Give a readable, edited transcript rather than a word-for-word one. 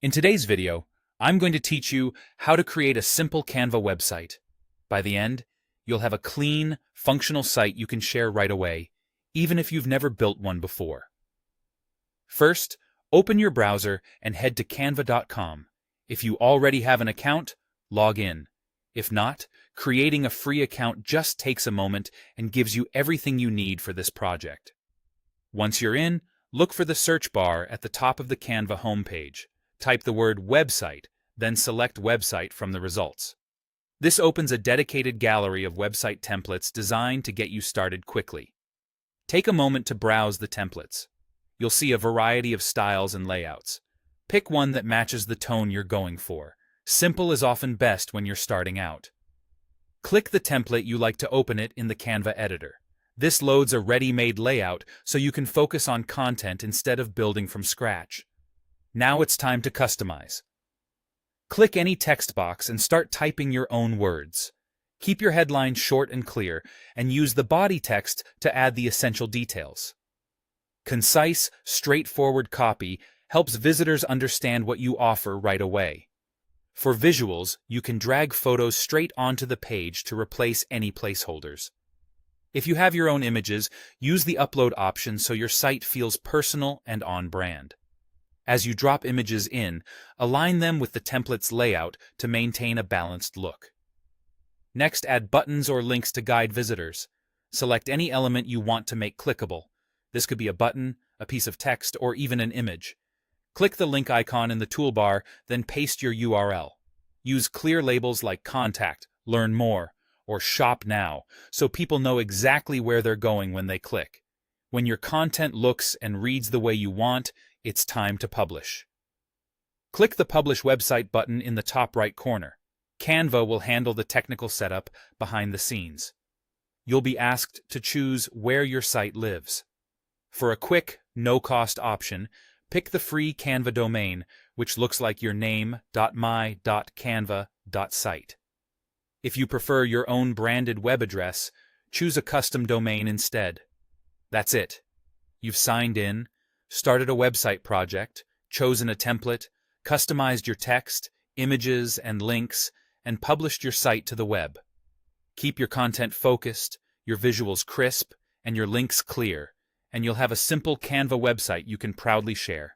In today's video, I'm going to teach you how to create a simple Canva website. By the end, you'll have a clean, functional site you can share right away, even if you've never built one before. First, open your browser and head to canva.com. If you already have an account, log in. If not, creating a free account just takes a moment and gives you everything you need for this project. Once you're in, look for the search bar at the top of the Canva homepage. Type the word website, then select website from the results. This opens a dedicated gallery of website templates designed to get you started quickly. Take a moment to browse the templates. You'll see a variety of styles and layouts. Pick one that matches the tone you're going for. Simple is often best when you're starting out. Click the template you like to open it in the Canva editor. This loads a ready-made layout so you can focus on content instead of building from scratch. Now it's time to customize. Click any text box and start typing your own words. Keep your headline short and clear, and use the body text to add the essential details. Concise, straightforward copy helps visitors understand what you offer right away. For visuals, you can drag photos straight onto the page to replace any placeholders. If you have your own images, use the upload option so your site feels personal and on-brand. As you drop images in, align them with the template's layout to maintain a balanced look. Next, add buttons or links to guide visitors. Select any element you want to make clickable. This could be a button, a piece of text, or even an image. Click the link icon in the toolbar, then paste your URL. Use clear labels like Contact, Learn More, or Shop Now, so people know exactly where they're going when they click. When your content looks and reads the way you want, it's time to publish. Click the Publish Website button in the top right corner. Canva will handle the technical setup behind the scenes. You'll be asked to choose where your site lives. For a quick, no-cost option, pick the free Canva domain, which looks like your name.my.canva.site. If you prefer your own branded web address, choose a custom domain instead. That's it. You've signed in, started a website project, chosen a template, customized your text, images, and links, and published your site to the web. Keep your content focused, your visuals crisp, and your links clear, and you'll have a simple Canva website you can proudly share.